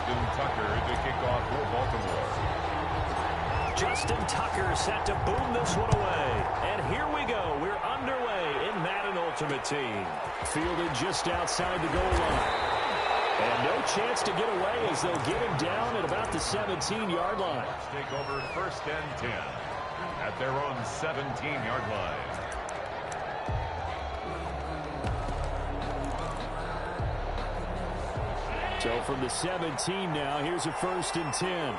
Justin Tucker to kick off for Baltimore. Justin Tucker set to boom this one away. And here we go. We're underway in Madden Ultimate Team. Fielded just outside the goal line. And no chance to get away as they'll get him down at about the 17-yard line. Let's take over 1st and 10 at their own 17-yard line. So from the 17 now, here's a 1st and 10.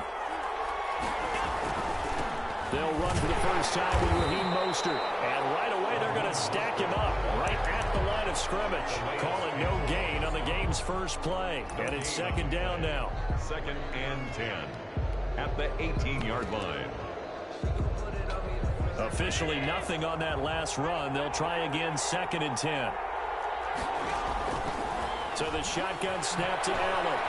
They'll run for the first time with Raheem Mostert. And right away, they're going to stack him up right at the line of scrimmage. Call it no gain on the game's first play. And it's 2nd down now. 2nd and 10 at the 18-yard line. Officially nothing on that last run. They'll try again 2nd and 10. So the shotgun snap to Allen.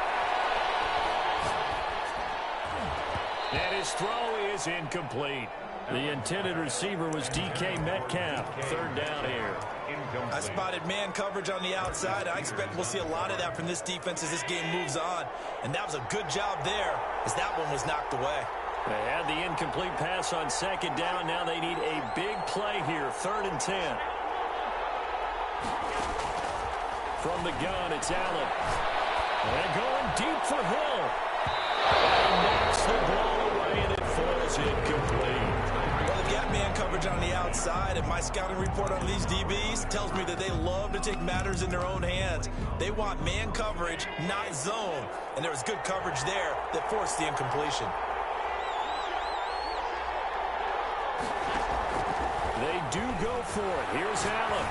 And his throw is incomplete. The intended receiver was DK Metcalf. 3rd down here. I spotted man coverage on the outside. I expect we'll see a lot of that from this defense as this game moves on. And that was a good job there as that one was knocked away. They had the incomplete pass on 2nd down. Now they need a big play here. 3rd and 10. From the gun, it's Allen. And going deep for Hill. And knocks the ball away, and it falls incomplete. Well, they've got man coverage on the outside, and my scouting report on these DBs tells me that they love to take matters in their own hands. They want man coverage, not zone. And there was good coverage there that forced the incompletion. They do go for it. Here's Allen.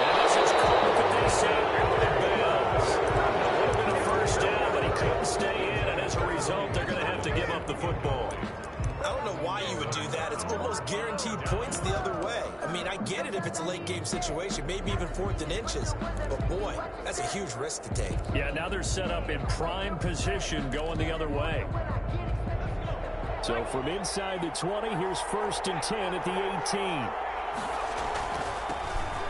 And this is caught, but they say out of bounds. It would have been a 1st down, but he couldn't stay in, and as a result, they're going to have to give up the football. I don't know why you would do that. It's almost guaranteed points the other way. I mean, I get it if it's a late game situation, maybe even 4th and inches. But, boy, that's a huge risk to take. Yeah, now they're set up in prime position going the other way. So from inside the 20, here's 1st and 10 at the 18.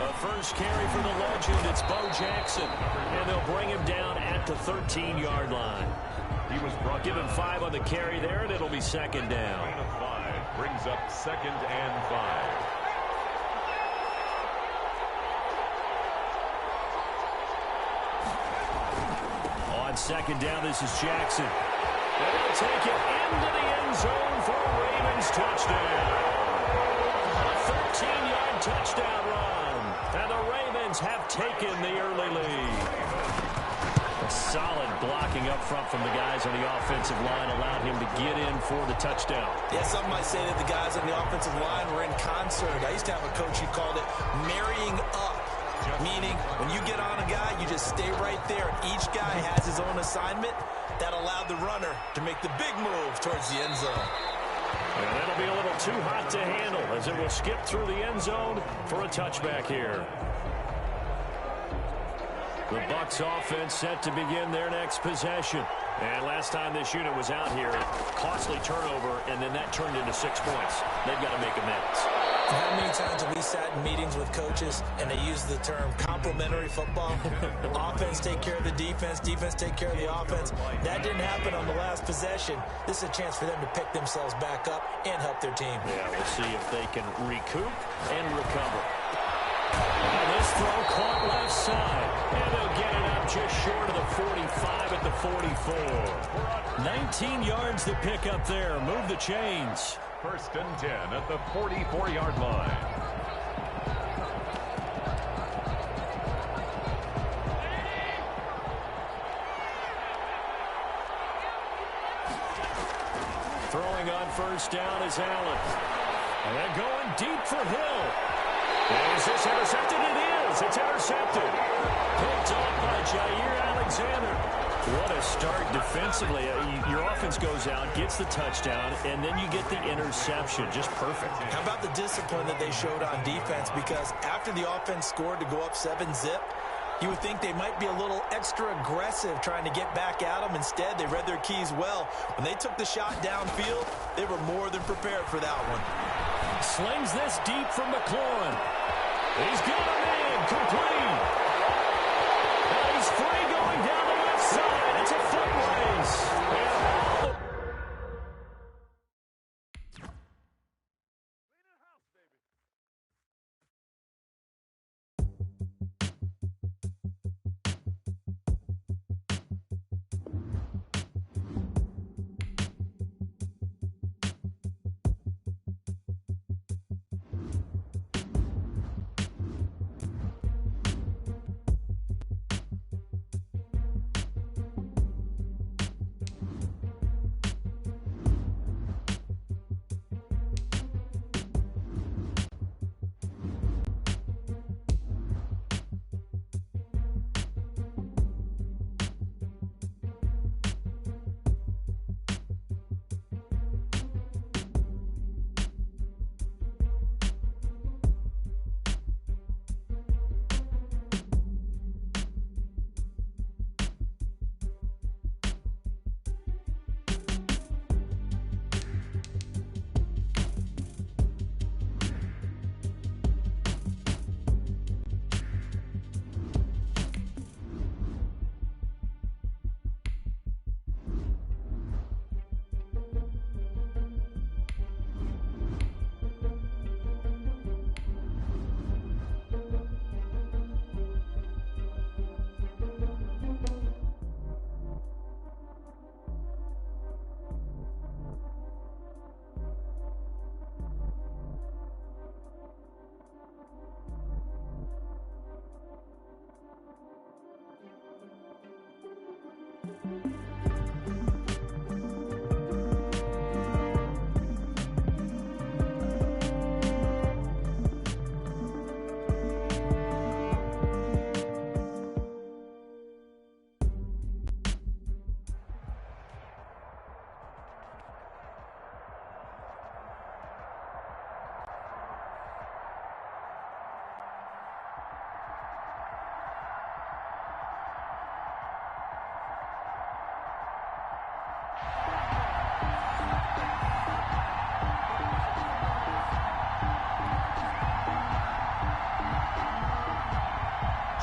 A first carry for the legend, it's Bo Jackson. And they'll bring him down at the 13-yard line. He was brought Give him 5 on the carry there, and it'll be 2nd down. 5 brings up 2nd and 5. On 2nd down, this is Jackson. And they'll take it into the end zone for a Ravens touchdown. A 13-yard touchdown run. And the Ravens have taken the early lead. A solid blocking up front from the guys on the offensive line allowed him to get in for the touchdown. Yeah, some might say that the guys on the offensive line were in concert. I used to have a coach who called it marrying up. Meaning, when you get on a guy, you just stay right there. Each guy has his own assignment. That allowed the runner to make the big move towards the end zone. And that'll be a little too hot to handle as it will skip through the end zone for a touchback here. The Bucs offense set to begin their next possession. And last time this unit was out here, costly turnover, and then that turned into 6 points. They've got to make amends. How many times have we sat in meetings with coaches and they use the term complementary football? Offense take care of the defense, defense take care of the offense. That didn't happen on the last possession. This is a chance for them to pick themselves back up and help their team. Yeah, we'll see if they can recoup and recover. And this throw caught left side. And they'll get it up just short of the 45 at the 44. 19 yards to pick up there. Move the chains. 1st and 10 at the 44-yard line. Throwing on 1st down is Allen. And then going deep for Hill. Is this intercepted? It is. It's intercepted. Picked off by Jair Alexander. What a start defensively. Your offense goes out, gets the touchdown, and then you get the interception. Just perfect. How about the discipline that they showed on defense? Because after the offense scored to go up 7-zip, you would think they might be a little extra aggressive trying to get back at them. Instead, they read their keys well. When they took the shot downfield, they were more than prepared for that one. Slings this deep from McLaurin. He's got him in, complete. And he's free going down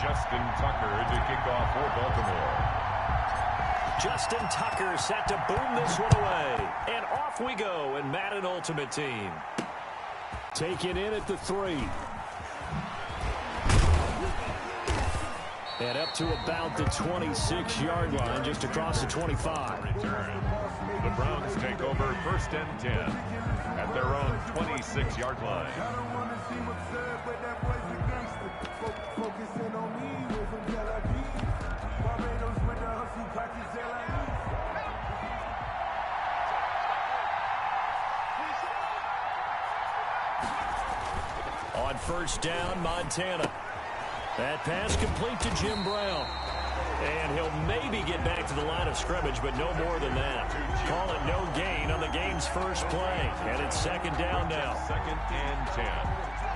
Justin Tucker to kick off for Baltimore. Justin Tucker set to boom this one away. And off we go in Madden Ultimate Team. Taken in at the 3. And up to about the 26-yard line, just across the 25. Return. The Browns take over 1st and 10 at their own 26-yard line. On 1st down, Montana. That pass complete to Jim Brown. And he'll maybe get back to the line of scrimmage, but no more than that. Call it no gain on the game's first play. And it's 2nd down now. 2nd and 10.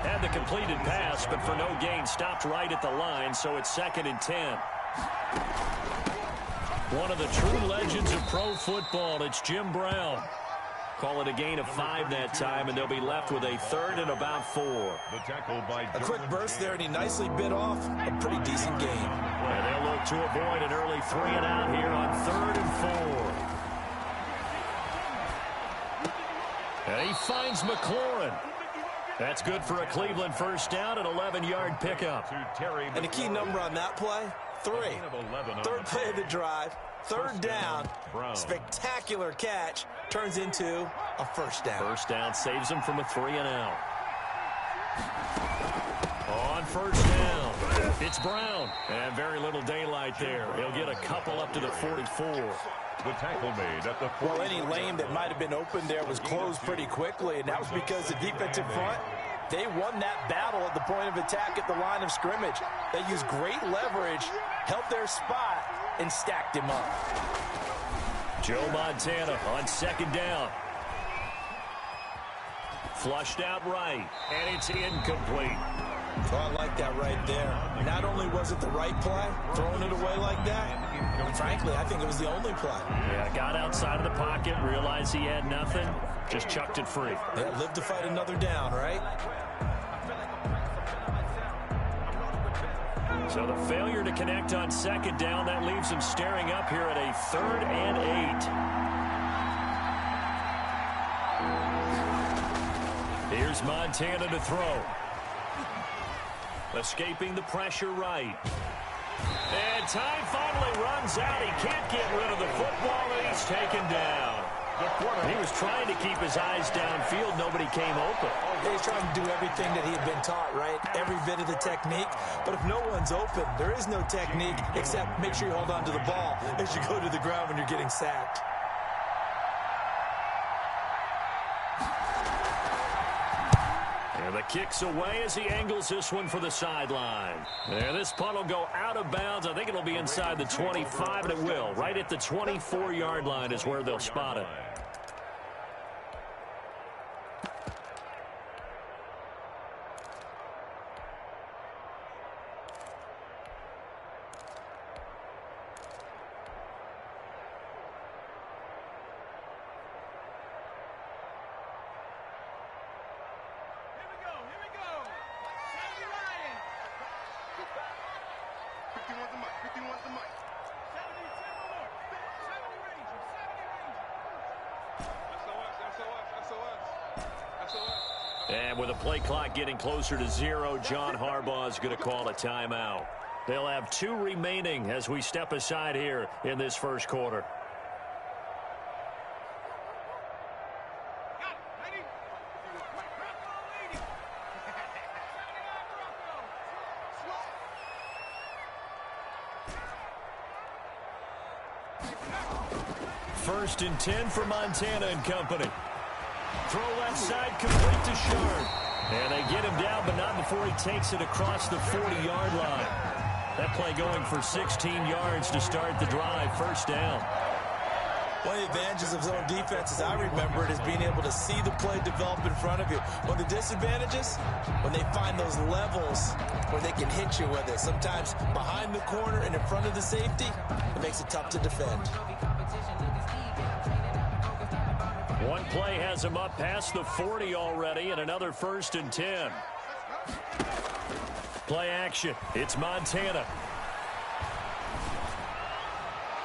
Had the completed pass, but for no gain, stopped right at the line, so it's 2nd and 10. One of the true legends of pro football, it's Jim Brown. Call it a gain of 5 that time, and they'll be left with a 3rd and about 4. The tackle by a quick burst there, and he nicely bit off a pretty decent gain. And they'll look to avoid an early 3 and out here on 3rd and 4. And he finds McLaurin. That's good for a Cleveland 1st down, an 11-yard pickup. And a key number on that play, 3. 3rd play of the drive. 3rd down, spectacular catch, turns into a 1st down. 1st down saves him from a 3 and out. On 1st down, it's Brown. And very little daylight there. He'll get a couple up to the 44. The tackle made at the 40. Well, any lane that might have been open there was closed pretty quickly, and that was because the defensive front, they won that battle at the point of attack at the line of scrimmage. They used great leverage, held their spot, and stacked him up. Joe Montana on 2nd down. Flushed out right, and it's incomplete. Oh, I like that right there. Not only was it the right play, throwing it away like that, frankly, I think it was the only play. Yeah, got outside of the pocket, realized he had nothing, just chucked it free. Yeah, live to fight another down, right? So the failure to connect on 2nd down, that leaves him staring up here at a 3rd and 8. Here's Montana to throw. Escaping the pressure right. And time finally runs out. He can't get rid of the football, and he's taken down. He was trying to keep his eyes downfield. Nobody came open. He's trying to do everything that he had been taught, right? Every bit of the technique. But if no one's open, there is no technique except make sure you hold on to the ball as you go to the ground when you're getting sacked. And the kick's away as he angles this one for the sideline. And this punt will go out of bounds. I think it'll be inside the 25, and it will. Right at the 24-yard line is where they'll spot it. And with the play clock getting closer to 0, John Harbaugh is going to call a timeout. They'll have 2 remaining as we step aside here in this first quarter. First and 10 for Montana and company. Throw left side, complete to Sharp. And they get him down, but not before he takes it across the 40-yard line. That play going for 16 yards to start the drive. 1st down. One of the advantages of zone defense, as I remember it, is being able to see the play develop in front of you. One of the disadvantages, when they find those levels where they can hit you with it. Sometimes behind the corner and in front of the safety, it makes it tough to defend. One play has him up past the 40 already, and another 1st and 10. Play action. It's Montana.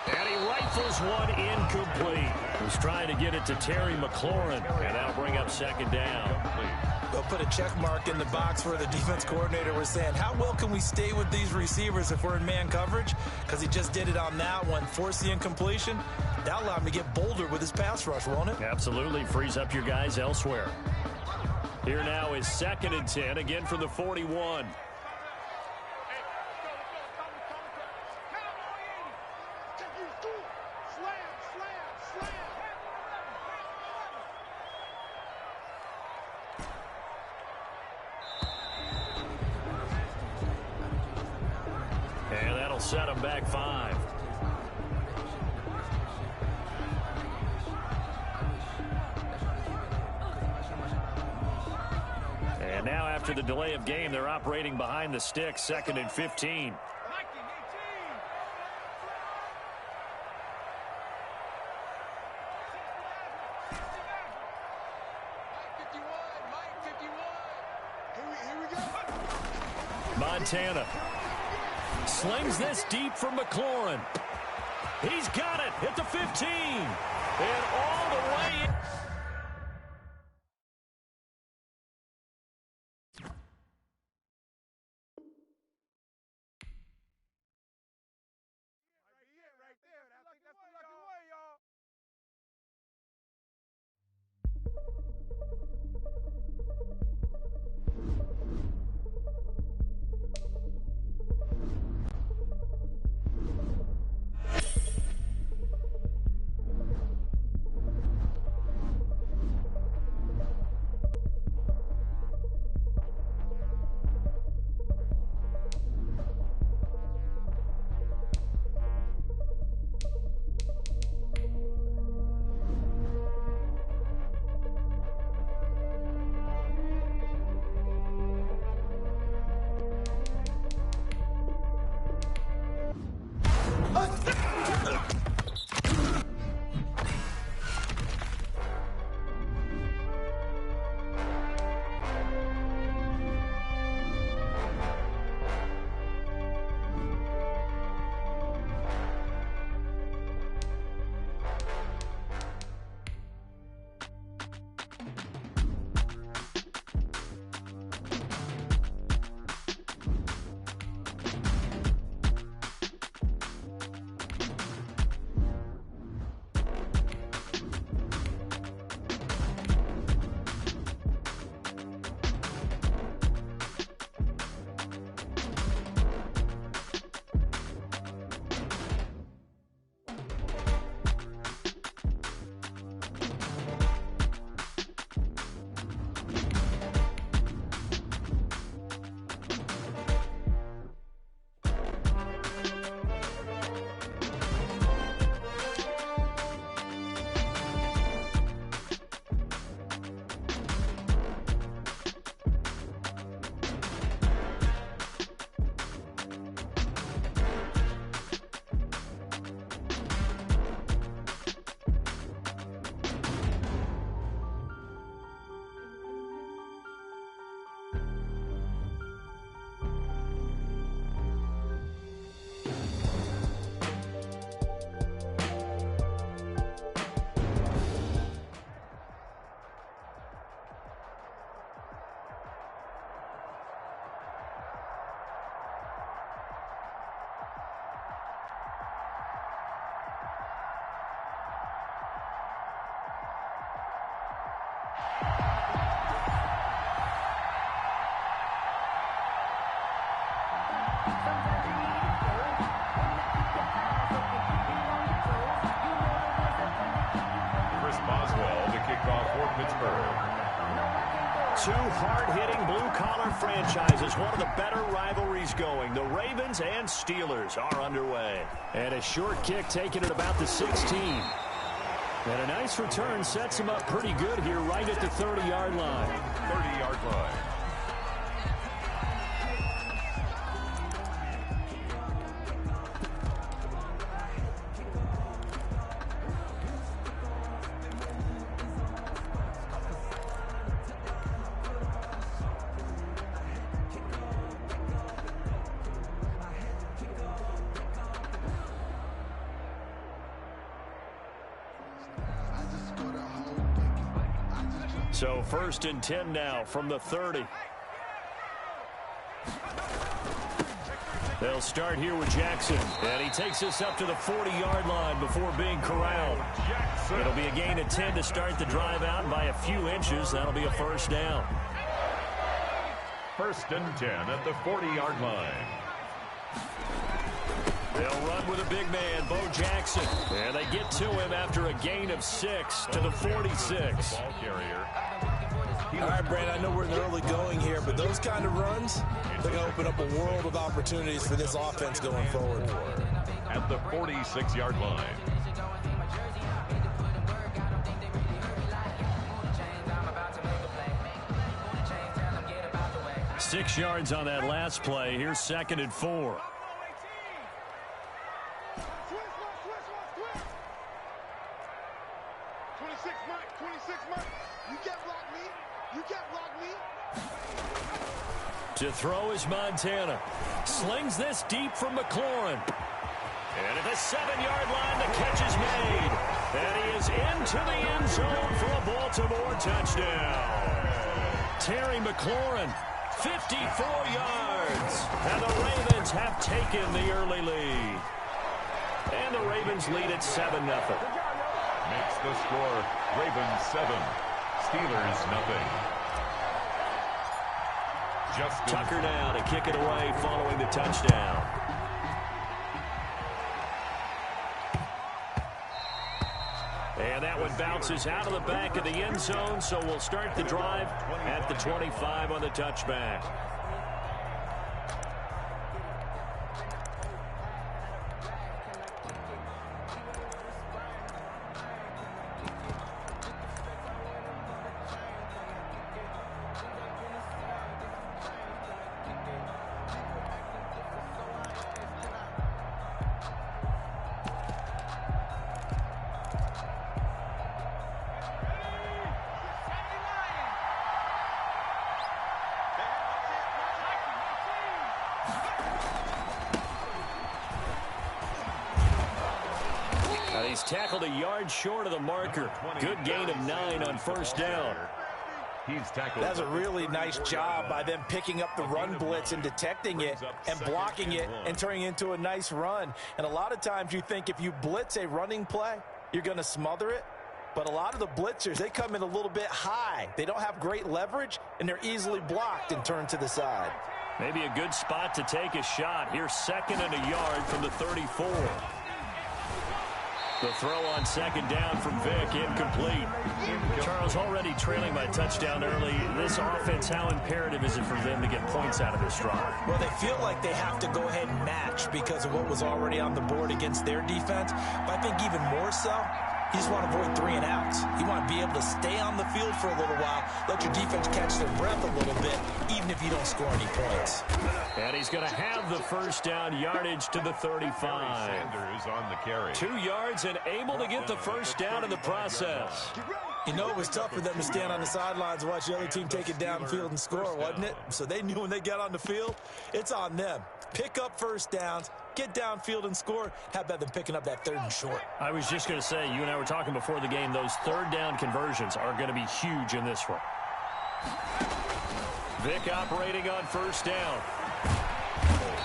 And he rifles one incomplete. He's trying to get it to Terry McLaurin. And that'll bring up second down. They'll put a check mark in the box where the defense coordinator was saying, how well can we stay with these receivers if we're in man coverage? Because he just did it on that one. Force the incompletion. That allowed him to get bolder with his pass rush, won't it? Absolutely. Frees up your guys elsewhere. Here now is 2nd and 10, again from the 41. And that'll set him back 5. And now after the delay of game, they're operating behind the sticks, 2nd and 15. Montana slings this deep from McLaurin. He's got it at the 15. And all the way in. Two hard-hitting blue-collar franchises, one of the better rivalries going. The Ravens and Steelers are underway. And a short kick taken at about the 16. And a nice return sets him up pretty good here right at the 30-yard line. 30-yard line. So 1st and 10 now from the 30. They'll start here with Jackson, and he takes us up to the 40-yard line before being corralled. It'll be a gain of 10 to start the drive out by a few inches. That'll be a 1st down. 1st and 10 at the 40-yard line. They'll run with a big man, Bo Jackson. And they get to him after a gain of 6 to the 46. Ball carrier. All right, Brad, I know we're in the early going here, but those kind of runs, they're going to open up a world of opportunities for this offense going forward. At the 46-yard line. Six yards on that last play. Here's 2nd and 4. To throw is Montana. Slings this deep from McLaurin. And at the 7-yard line, the catch is made. And he is into the end zone for a Baltimore touchdown. Terry McLaurin, 54 yards. And the Ravens have taken the early lead. And the Ravens lead at 7-0. Makes the score Ravens 7, Steelers nothing. Tucker down to kick it away following the touchdown. And that one bounces out of the back of the end zone, so we'll start the drive at the 25 on the touchback. He's tackled a yard short of the marker. Good gain of 9 on 1st down. He's tackled. That's a really nice job by them picking up the run blitz and detecting it and blocking it and turning it into a nice run. And a lot of times you think if you blitz a running play, you're going to smother it. But a lot of the blitzers, they come in a little bit high. They don't have great leverage, and they're easily blocked and turned to the side. Maybe a good spot to take a shot. Here's 2nd and a yard from the 34. The throw on 2nd down from Vick, incomplete. Charles, already trailing by touchdown early. This offense, how imperative is it for them to get points out of this drive? Well, they feel like they have to go ahead and match because of what was already on the board against their defense. But I think even more so, you just want to avoid 3 and outs. You want to be able to stay on the field for a little while, let your defense catch their breath a little bit, even if you don't score any points. And he's going to have the 1st down, yardage to the 35. Sanders on the carry. 2 yards and able to get the 1st down in the process. You know, it was tough for them to stand on the sidelines and watch the other team take it downfield and score, wasn't it? So they knew when they got on the field, it's on them. Pick up 1st downs, get downfield and score. How about them picking up that 3rd and short? I was just going to say, you and I were talking before the game, those 3rd down conversions are going to be huge in this one. Vick operating on 1st down.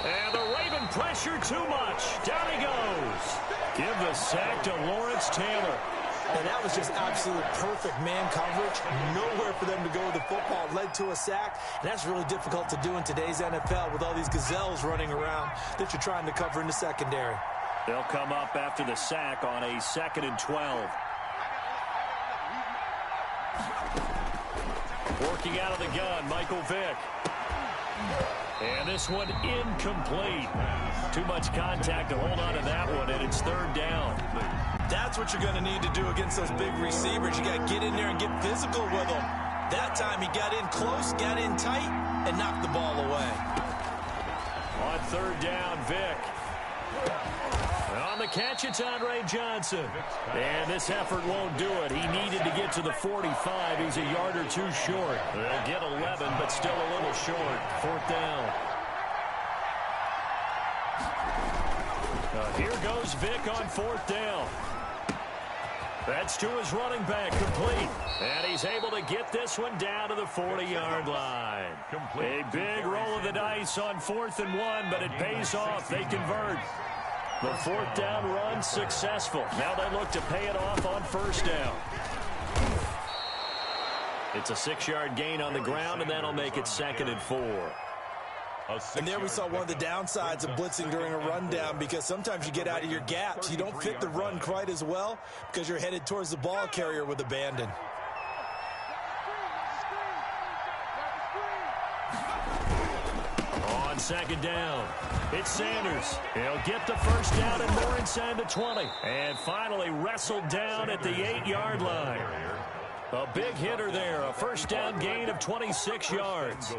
And the Raven pressure too much. Down he goes. Give the sack to Lawrence Taylor. And that was just absolute perfect man coverage. Nowhere for them to go with the football. Led to a sack. And that's really difficult to do in today's NFL with all these gazelles running around that you're trying to cover in the secondary. They'll come up after the sack on a 2nd and 12. Working out of the gun, Michael Vick. And this one incomplete. Too much contact to hold on to that one, and it's 3rd down. That's what you're going to need to do against those big receivers. You got to get in there and get physical with them. That time he got in close, got in tight, and knocked the ball away. On 3rd down, Vick. On the catch, it's Andre Johnson. And this effort won't do it. He needed to get to the 45. He's a yard or 2 short. They'll get 11, but still a little short. 4th down. Here goes Vick on 4th down. That's to his running back, complete. And he's able to get this one down to the 40-yard line. A big roll of the dice on 4th and 1, but it pays off. They convert. The 4th down run successful. Now they look to pay it off on 1st down. It's a 6-yard gain on the ground, and that'll make it 2nd and 4. And there we saw one of the downsides of blitzing during a rundown, because sometimes you get out of your gaps. You don't fit the run quite as well because you're headed towards the ball carrier with abandon. On 2nd down, it's Sanders. He'll get the 1st down and more inside the 20. And finally wrestled down at the 8-yard line. A big hitter there, a 1st down gain of 26 yards.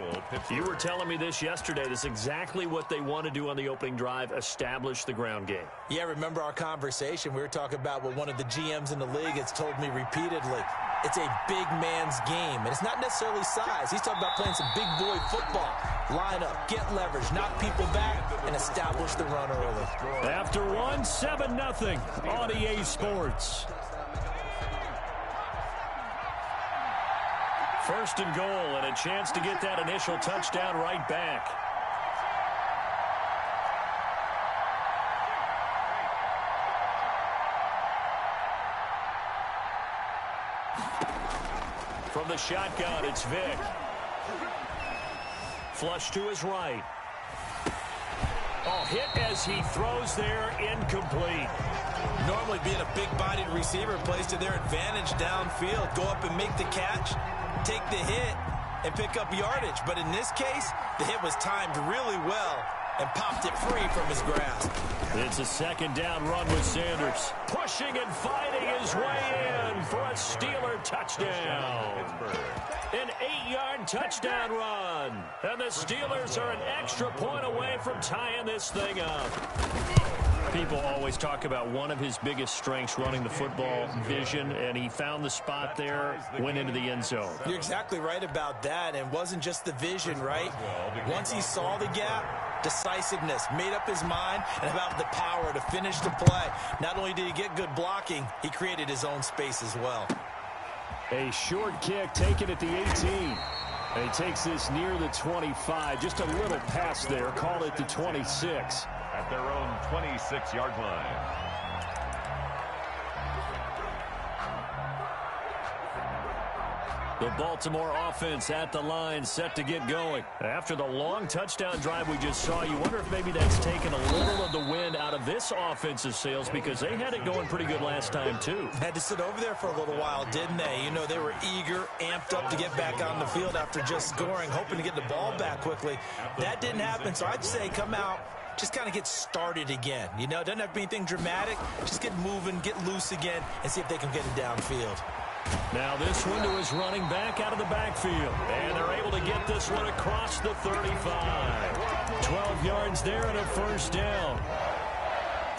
You were telling me this yesterday. This is exactly what they want to do on the opening drive, establish the ground game. Yeah, remember our conversation? We were talking about what one of the GMs in the league has told me repeatedly. It's a big man's game, and it's not necessarily size. He's talking about playing some big boy football. Line up, get leverage, knock people back, and establish the run early. After one, 7-0 on EA Sports. 1st and goal, and a chance to get that initial touchdown right back. From the shotgun, it's Vick. Flush to his right. Oh, hit as he throws there, incomplete. Normally being a big-bodied receiver plays to their advantage downfield. Go up and make the catch, take the hit, and pick up yardage. But in this case, the hit was timed really well and popped it free from his grasp. It's a 2nd down run with Sanders. Pushing and fighting his way in for a Steeler touchdown. An 8-yard touchdown run. And the Steelers are an extra point away from tying this thing up. People always talk about one of his biggest strengths running the football, vision, and he found the spot there, went into the end zone. You're exactly right about that, and wasn't just the vision, right? Once he saw the gap, decisiveness, made up his mind, and about the power to finish the play. Not only did he get good blocking, he created his own space as well. A short kick taken at the 18. And he takes this near the 25. Just a little pass there. Call it the 26. At their own 26-yard line. The Baltimore offense at the line, set to get going. After the long touchdown drive we just saw, you wonder if maybe that's taken a little of the wind out of this offensive sails, because they had it going pretty good last time, too. Had to sit over there for a little while, didn't they? You know, they were eager, amped up to get back on the field after just scoring, hoping to get the ball back quickly. That didn't happen, so I'd say come out, just kind of get started again. You know, it doesn't have to be anything dramatic. Just get moving, get loose again, and see if they can get it downfield. Now this one to his running back out of the backfield. And they're able to get this one across the 35. 12 yards there and a 1st down.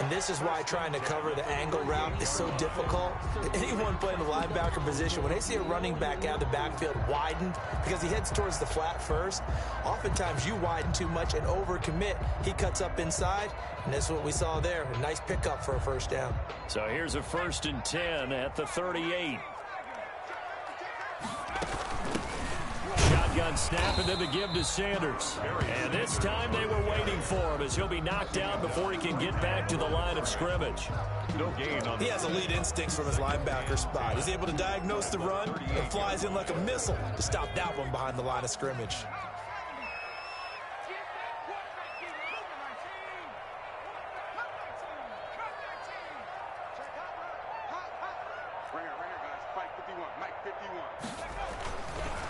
And this is why trying to cover the angle route is so difficult. Anyone playing the linebacker position, when they see a running back out of the backfield widened, because he heads towards the flat first, oftentimes you widen too much and overcommit. He cuts up inside, and that's what we saw there. A nice pickup for a 1st down. So here's a 1st and 10 at the 38. Shotgun snap, and then the give to Sanders. And this time they were waiting for him, as he'll be knocked down before he can get back to the line of scrimmage. No gain on he has elite instincts from his linebacker spot. He's able to diagnose the run and flies in like a missile to stop that one behind the line of scrimmage.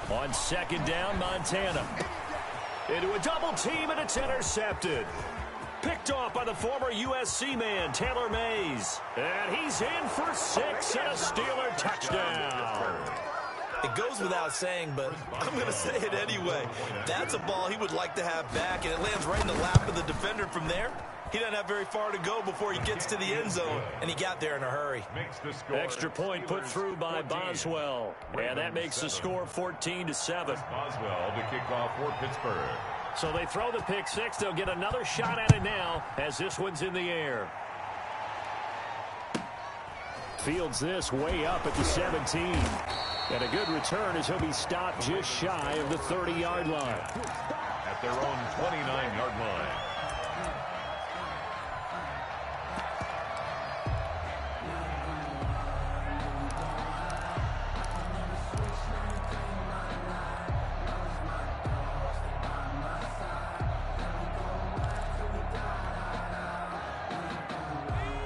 On 2nd down, Montana. Into a double team, and it's intercepted. Picked off by the former USC man, Taylor Mays. And he's in for 6 and a Steeler touchdown. It goes without saying, but I'm going to say it anyway. That's a ball he would like to have back, and it lands right in the lap of the defender from there. He doesn't have very far to go before he gets to the end zone, and he got there in a hurry. Extra point put through by Boswell, and that makes the score 14-7. Boswell to kick off for Pittsburgh. So they throw the pick six. They'll get another shot at it now as this one's in the air. Fields this way up at the 17. And a good return as he'll be stopped just shy of the 30-yard line. At their own 29-yard line.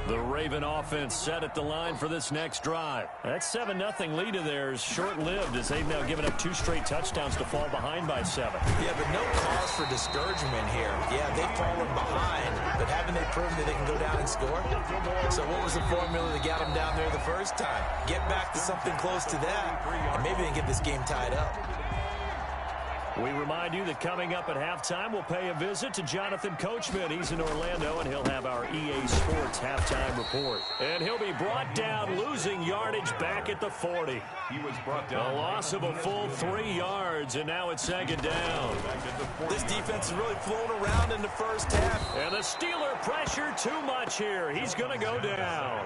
The Raven offense set at the line for this next drive. That 7-0 lead of theirs short-lived as they've now given up 2 straight touchdowns to fall behind by 7. Yeah, but no cause for discouragement here. Yeah, they've fallen behind, but haven't they proven that they can go down and score? So what was the formula that got them down there the first time? Get back to something close to that, and maybe they can get this game tied up. We remind you that coming up at halftime, we'll pay a visit to Jonathan Coachman. He's in Orlando, and he'll have our EA Sports halftime report. And he'll be brought down, losing yardage back at the 40. He was brought down. A loss of a full 3 yards, and now it's 2nd down. This defense is really flown around in the first half. And the Steeler pressure too much here. He's going to go down.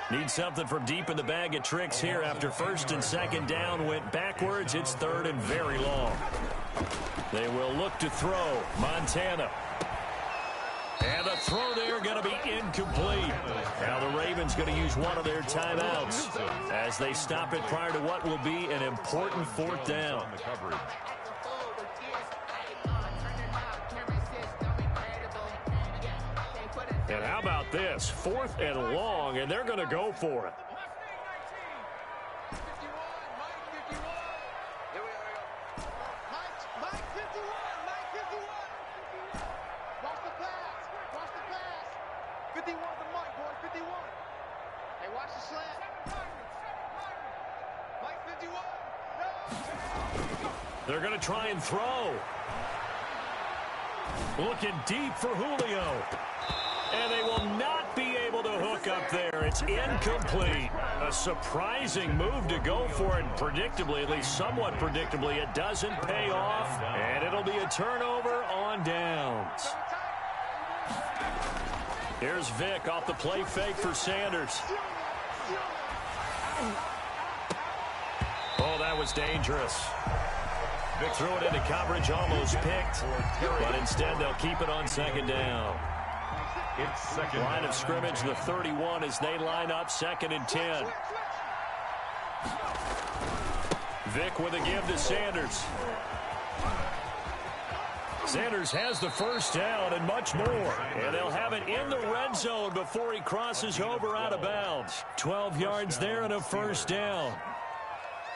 Need something from deep in the bag of tricks here after 1st and 2nd down went backwards. It's 3rd and very long. They will look to throw. Montana. And the throw there going to be incomplete. Now the Ravens going to use one of their timeouts as they stop it prior to what will be an important 4th down. And how about this? 4th and long, and they're going to go for it. They're going to try and throw. Looking deep for Julio. And they will not be able to hook up there. It's incomplete. A surprising move to go for it. Predictably, at least somewhat predictably, it doesn't pay off. And it'll be a turnover on downs. Here's Vick off the play fake for Sanders. Oh, that was dangerous. Vick threw it into coverage, almost picked. But instead, they'll keep it on 2nd down. It's 2nd line of scrimmage, the 31 as they line up 2nd and 10. Vick with a give to Sanders. Sanders has the 1st down and much more. And they'll have it in the red zone before he crosses over out of bounds. 12 yards there and a 1st down.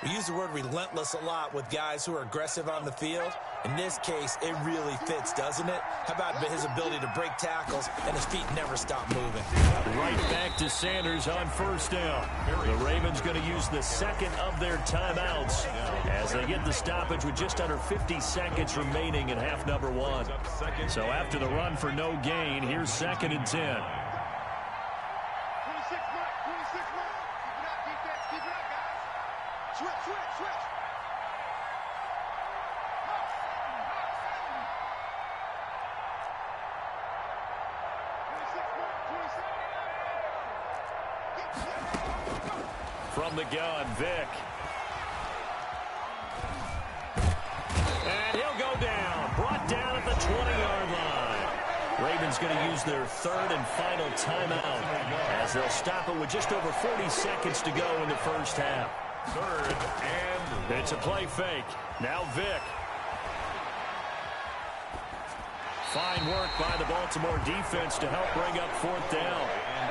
We use the word relentless a lot with guys who are aggressive on the field. In this case, it really fits, doesn't it? How about his ability to break tackles and his feet never stop moving? Right back to Sanders on 1st down. The Ravens going to use the 2nd of their timeouts as they get the stoppage with just under 50 seconds remaining in half number 1. So after the run for no gain, here's 2nd and 10. From the gun, Vick. And he'll go down. Brought down at the 20-yard line. Ravens going to use their 3rd and final timeout as they'll stop it with just over 40 seconds to go in the 1st half. 3rd and it's a play fake. Now Vick. Fine work by the Baltimore defense to help bring up 4th down.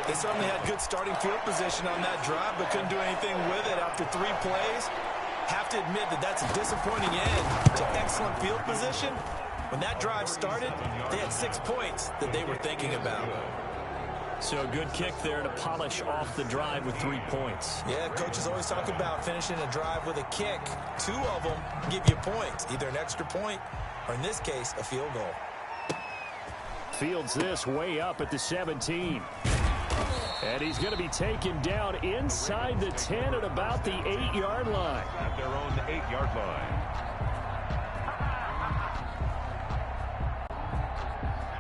They certainly had good starting field position on that drive, but couldn't do anything with it after 3 plays. Have to admit that that's a disappointing end to excellent field position. When that drive started, they had 6 points that they were thinking about. So a good kick there to polish off the drive with 3 points. Yeah, coaches always talk about finishing a drive with a kick. 2 of them give you points, either an extra point or, in this case, a field goal. Fields this way up at the 17. And he's going to be taken down inside the 10 at about the 8-yard line. At their own 8-yard line.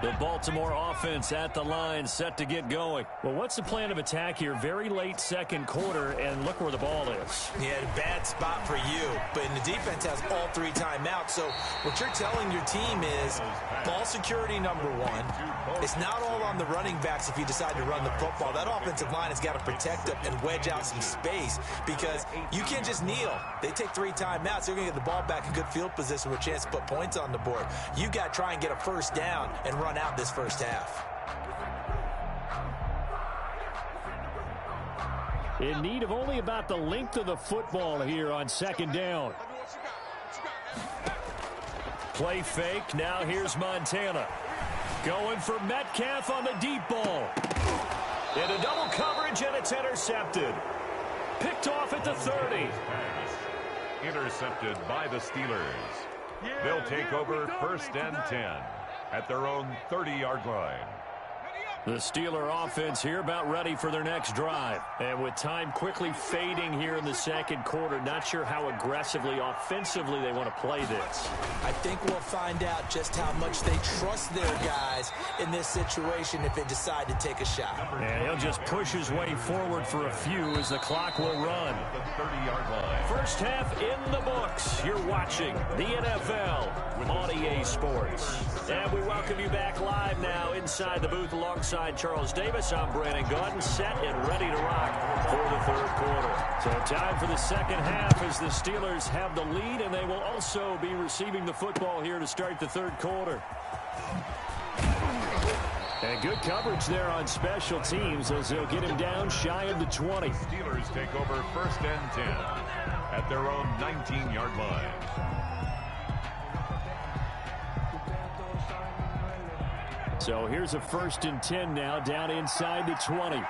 The Baltimore offense at the line, set to get going. Well, what's the plan of attack here? Very late second quarter, and look where the ball is. Yeah, bad spot for you. But the defense has all 3 timeouts. So what you're telling your team is ball security number 1. It's not all on the running backs if you decide to run the football. That offensive line has got to protect them and wedge out some space because you can't just kneel. They take 3 timeouts. They're going to get the ball back in good field position with a chance to put points on the board. You got to try and get a first down and run out this first half. In need of only about the length of the football here on second down. Play fake. Now here's Montana. Going for Metcalf on the deep ball. Into double coverage, and it's intercepted. Picked off at the 30. Intercepted by the Steelers. They'll take over first and 10 at their own 30-yard line. The Steeler offense here about ready for their next drive. And with time quickly fading here in the second quarter, not sure how aggressively, offensively they want to play this. I think we'll find out just how much they trust their guys in this situation if they decide to take a shot. And he'll just push his way forward for a few as the clock will run. The 30-yard line. First half in the books. You're watching the NFL on EA Sports. And we welcome you back live now inside the booth alongside Charles Davis. I'm Brandon Gaudin, set and ready to rock for the third quarter. So time for the second half as the Steelers have the lead, and they will also be receiving the football here to start the third quarter. And good coverage there on special teams as they'll get him down shy of the 20. Steelers take over first and 10 at their own 19-yard line. So here's a first and 10 now, down inside the 20.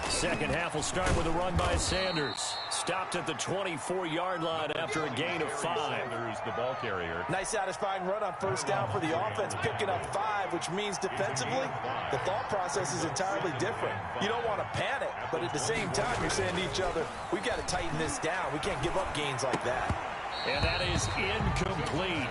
Second half will start with a run by Sanders. Stopped at the 24-yard line after a gain of 5. Sanders, the ball carrier. Nice satisfying run on first down for the offense, picking up 5, which means defensively, the thought process is entirely different. You don't want to panic, but at the same time, you're saying to each other, we've got to tighten this down. We can't give up gains like that. And that is incomplete.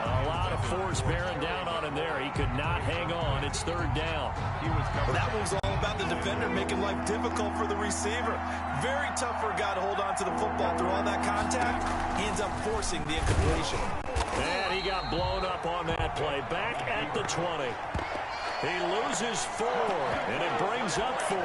A lot of force bearing down on him there. He could not hang on. It's third down. Well, that one's all about the defender making life difficult for the receiver. Very tough for a guy to hold on to the football through all that contact. He ends up forcing the incompletion. And he got blown up on that play. Back at the 20. He loses 4, and it brings up 4.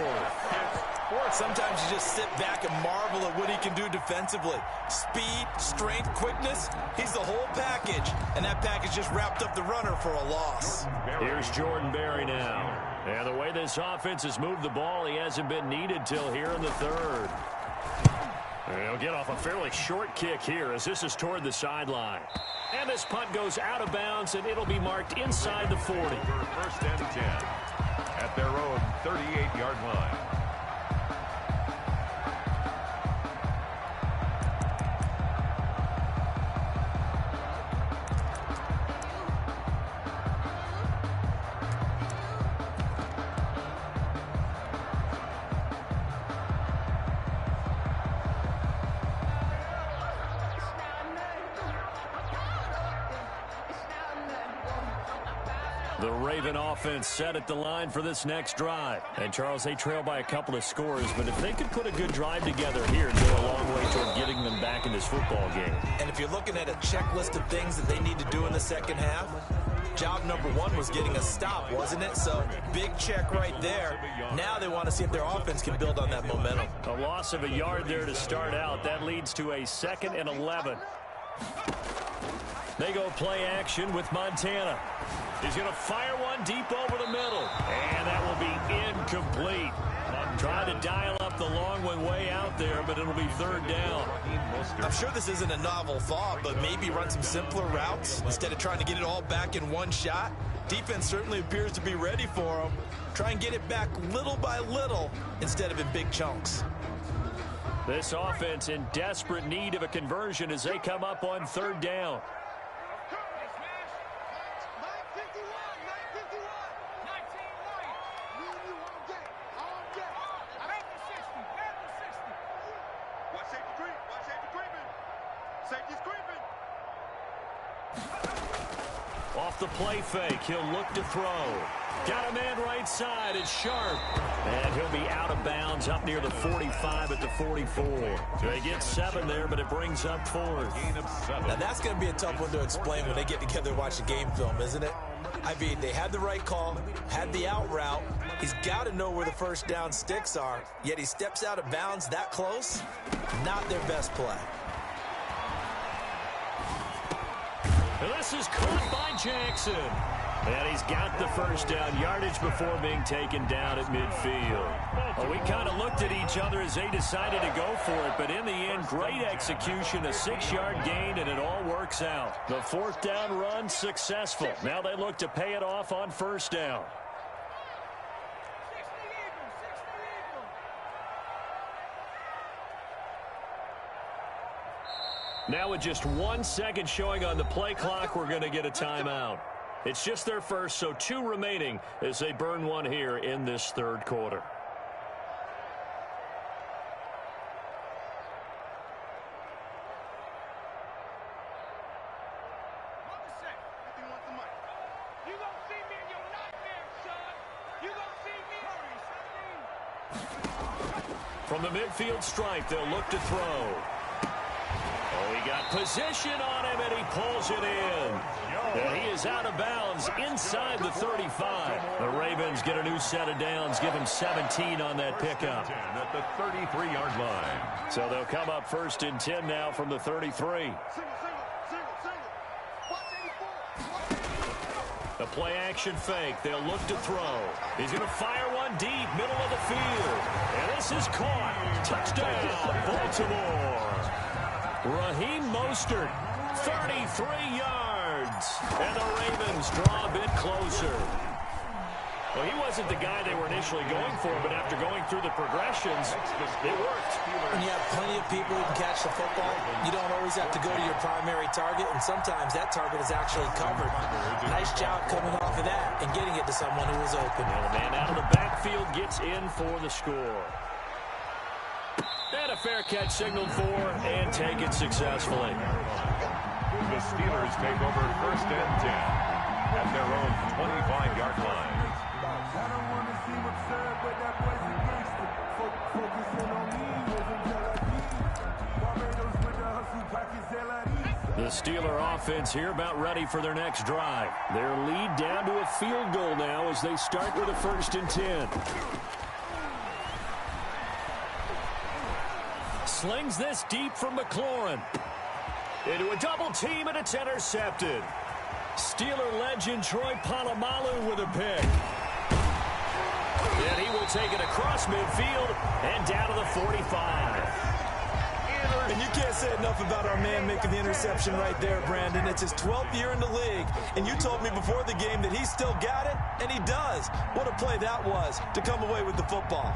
Sometimes you just sit back and marvel at what he can do defensively. Speed, strength, quickness, he's the whole package. And that package just wrapped up the runner for a loss. Here's Jordan Berry now. And the way this offense has moved the ball, he hasn't been needed till here in the third. And he'll get off a fairly short kick here as this is toward the sideline. And this punt goes out of bounds, and it'll be marked inside the 40. First and 10 at their own 38-yard line. The Raven offense set at the line for this next drive. And, Charles, they trail by a couple of scores, but if they could put a good drive together here and go a long way toward getting them back in this football game. And if you're looking at a checklist of things that they need to do in the second half, job number 1 was getting a stop, wasn't it? So, big check right there. Now they want to see if their offense can build on that momentum. A loss of a yard there to start out. That leads to a 2nd and 11. They go play action with Montana. He's going to fire one deep over the middle. And that will be incomplete. Trying to dial up the long one way out there, but it'll be third down. I'm sure this isn't a novel thought, but maybe run some simpler routes instead of trying to get it all back in one shot. Defense certainly appears to be ready for them. Try and get it back little by little instead of in big chunks. This offense in desperate need of a conversion as they come up on third down. off the play fake. He'll look to throw. Got a man right side. It's Sharp. And he'll be out of bounds up near the 45 at the 44. So they get 7 there, but it brings up 4th. Now that's going to be a tough one to explain when they get together and watch the game film, isn't it? I mean, they had the right call, had the out route. He's got to know where the first down sticks are, yet he steps out of bounds that close. Not their best play. And this is caught by Jackson. And he's got the first down yardage before being taken down at midfield. Well, we kind of looked at each other as they decided to go for it, but in the end, great execution, a 6-yard gain, and it all works out. The 4th down run successful. Now they look to pay it off on first down. Now with just 1 second showing on the play clock, we're going to get a timeout. It's just their first, so 2 remaining as they burn one here in this 3rd quarter. From the midfield stripe, they'll look to throw. Oh, he got position on him, and he pulls it in. And he is out of bounds inside the 35. The Ravens get a new set of downs, give him 17 on that pickup. At the 33-yard line. So they'll come up 1st and 10 now from the 33. The play-action fake. They'll look to throw. He's going to fire one deep, middle of the field. And this is caught. Touchdown, Baltimore. Raheem Mostert, 33 yards. And the Ravens draw a bit closer. Well, he wasn't the guy they were initially going for, but after going through the progressions, it worked. When you have plenty of people who can catch the football, you don't always have to go to your primary target, and sometimes that target is actually covered. Nice job coming off of that and getting it to someone who was open. And the man out of the backfield gets in for the score. And a fair catch signaled for and taken successfully. The Steelers take over 1st and 10 at their own 25-yard line. I don't want to seem absurd, but that boy's a gangster. Focusing on me wasn't Barbados with the hustle pockets, the Steeler offense here about ready for their next drive. Their lead down to a field goal now as they start with a 1st and 10. Slings this deep from McLaurin. Into a double team, and it's intercepted. Steeler legend Troy Polamalu with a pick. And he will take it across midfield and down to the 45. And you can't say enough about our man making the interception right there, Brandon. It's his 12th year in the league, and you told me before the game that he still got it, and he does. What a play that was to come away with the football.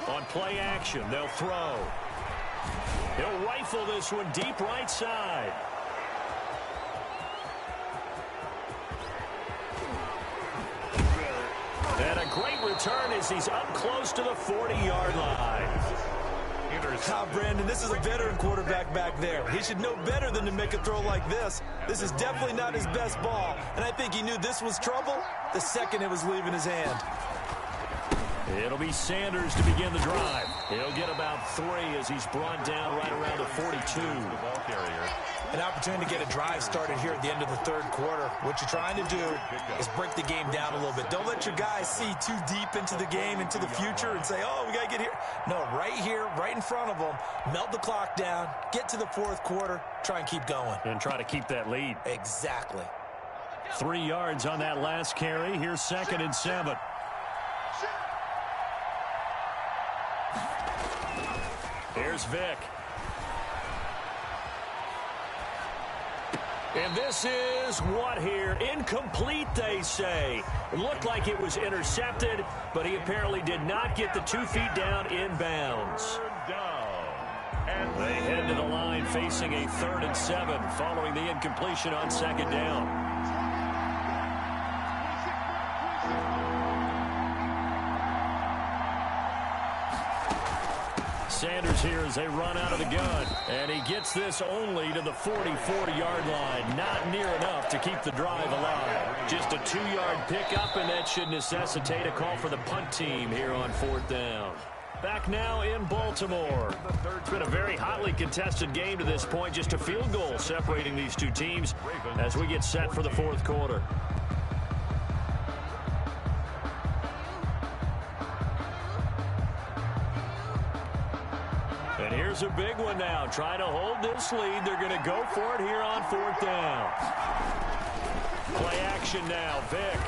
On play action, they'll throw. He'll rifle this one deep right side. And a great return as he's up close to the 40-yard line. Now, Brandon, this is a veteran quarterback back there. He should know better than to make a throw like this. This is definitely not his best ball, and I think he knew this was trouble the second it was leaving his hand. It'll be Sanders to begin the drive. He'll get about 3 as he's brought down right around the 42. An opportunity to get a drive started here at the end of the 3rd quarter. What you're trying to do is break the game down a little bit. Don't let your guys see too deep into the game, into the future, and say, oh, we got to get here. No, right here, right in front of them, melt the clock down, get to the 4th quarter, try and keep going. And try to keep that lead. Exactly. 3 yards on that last carry. Here's 2nd and 7. Here's Vick. And this is what here? Incomplete, they say. It looked like it was intercepted, but he apparently did not get the 2 feet down in bounds. And they head to the line facing a 3rd and 7 following the incompletion on 2nd down. Sanders here as they run out of the gun. And he gets this only to the 40-yard line. Not near enough to keep the drive alive. Just a 2-yard pickup, and that should necessitate a call for the punt team here on 4th down. Back now in Baltimore. It's been a very hotly contested game to this point. Just a field goal separating these two teams as we get set for the 4th quarter. And here's a big one now. Trying to hold this lead. They're going to go for it here on 4th down. Play action now. Vick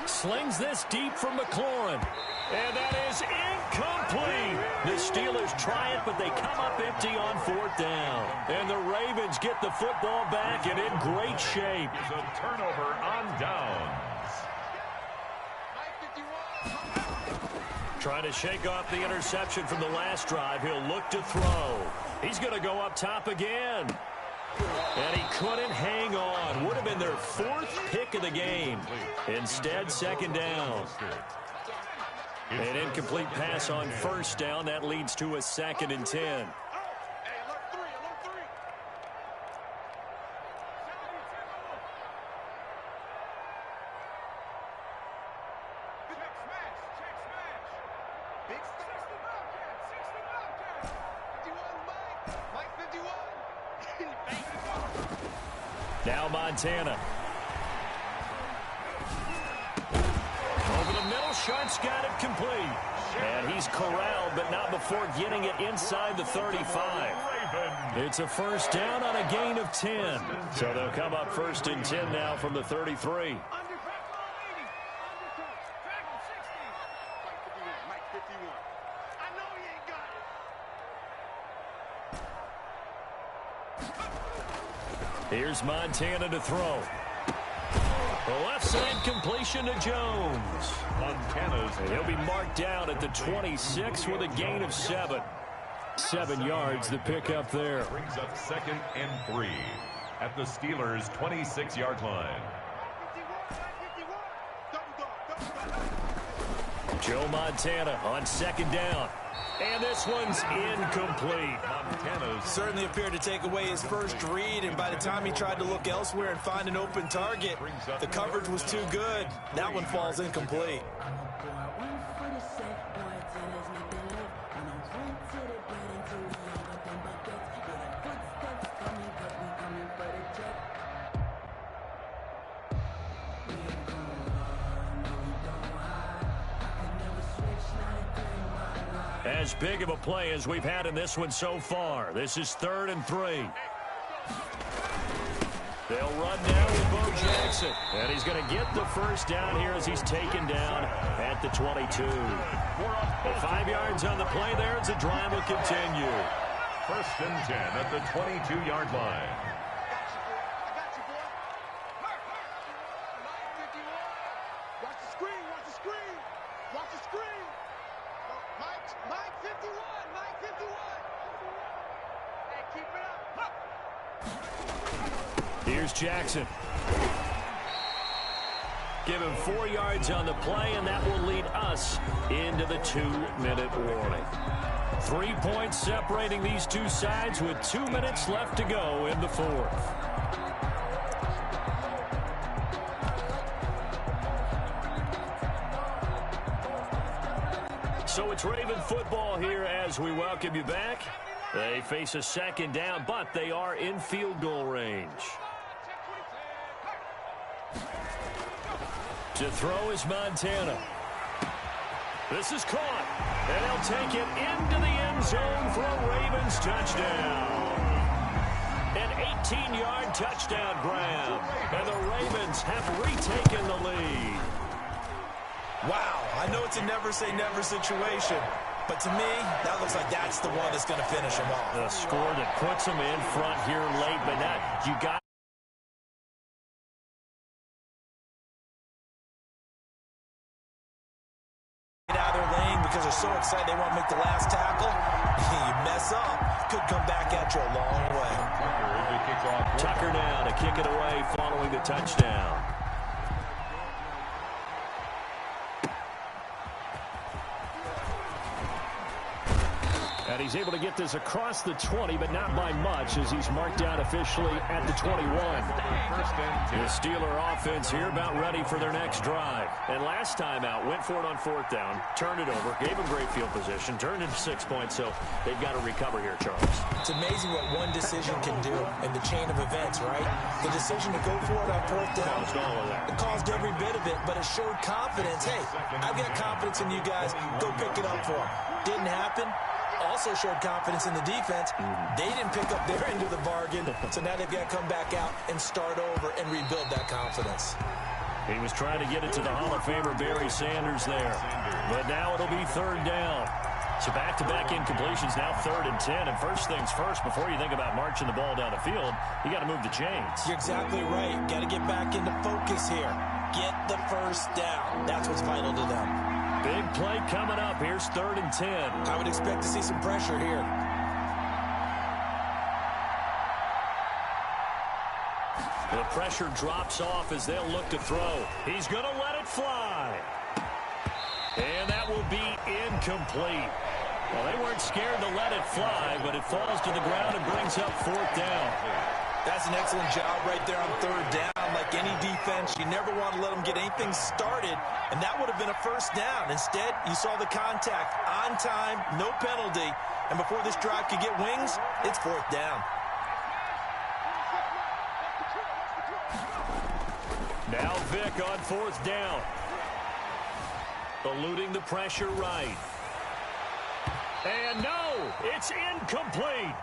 slings this deep for McLaurin. And that is incomplete. The Steelers try it, but they come up empty on 4th down. And the Ravens get the football back and in great shape. It's a turnover on downs. Trying to shake off the interception from the last drive. He'll look to throw. He's going to go up top again. And he couldn't hang on. Would have been their 4th pick of the game. Instead, 2nd down. An incomplete pass on 1st down. That leads to a 2nd and 10. Now Montana. Over the middle, Sharp's got it complete. And he's corralled, but not before getting it inside the 35. It's a 1st down on a gain of 10. So they'll come up 1st and 10 now from the 33. Here's Montana to throw. The left side completion to Jones. He'll be marked down at the 26 with a gain of 7. 7 yards, the pickup there. Brings up 2nd and 3 at the Steelers' 26-yard line. Joe Montana on 2nd down. And this one's incomplete. Montana certainly appeared to take away his first read, and by the time he tried to look elsewhere and find an open target, the coverage was too good. That one falls incomplete. As big of a play as we've had in this one so far. This is 3rd and 3. They'll run now with Bo Jackson. And he's going to get the 1st down here as he's taken down at the 22. 5 yards on the play there as the drive will continue. 1st and 10 at the 22-yard line. Here's Jackson. Give him 4 yards on the play, and that will lead us into the 2-minute warning. 3 points separating these two sides with 2 minutes left to go in the 4th. So it's Raven football here as we welcome you back. They face a 2nd down, but they are in field goal range. To throw is Montana. This is caught, and they'll take it into the end zone for a Ravens touchdown. An 18-yard touchdown grab, and the Ravens have retaken the lead. Wow, I know it's a never-say-never situation, but to me, that looks like that's the one that's going to finish them off. The score that puts them in front here late, but not, you got out of their lane because they're so excited they want to make the last tackle. You mess up, could come back at you a long way. Tucker now to kick it away following the touchdown. And he's able to get this across the 20, but not by much, as he's marked down officially at the 21. The Steeler offense here about ready for their next drive. And last time out, went for it on 4th down, turned it over, gave him great field position, turned into 6 points, so they've got to recover here, Charles. It's amazing what one decision can do in the chain of events, right? The decision to go for it on 4th down, it caused every bit of it, but it showed confidence. Hey, I've got confidence in you guys. Go pick it up for them. Didn't happen. Also showed confidence in the defense. They didn't pick up their end of the bargain, so now they've got to come back out and start over and rebuild that confidence. He was trying to get it to the Hall of Famer Barry Sanders there, but now it'll be 3rd down. So back-to-back incompletions, now 3rd and 10. And first things first, before you think about marching the ball down the field, you got to move the chains. You're exactly right. Got to get back into focus here. Get the first down. That's what's vital to them. Big play coming up. Here's 3rd and 10. I would expect to see some pressure here. The pressure drops off as they'll look to throw. He's going to let it fly. And that will be incomplete. Well, they weren't scared to let it fly, but it falls to the ground and brings up 4th down. That's an excellent job right there on 3rd down. Like any defense, you never want to let them get anything started, and that would have been a first down. Instead, you saw the contact on time, no penalty, and before this drive could get wings, it's 4th down. Now Vick on 4th down. Eluding the pressure right. And no, it's incomplete.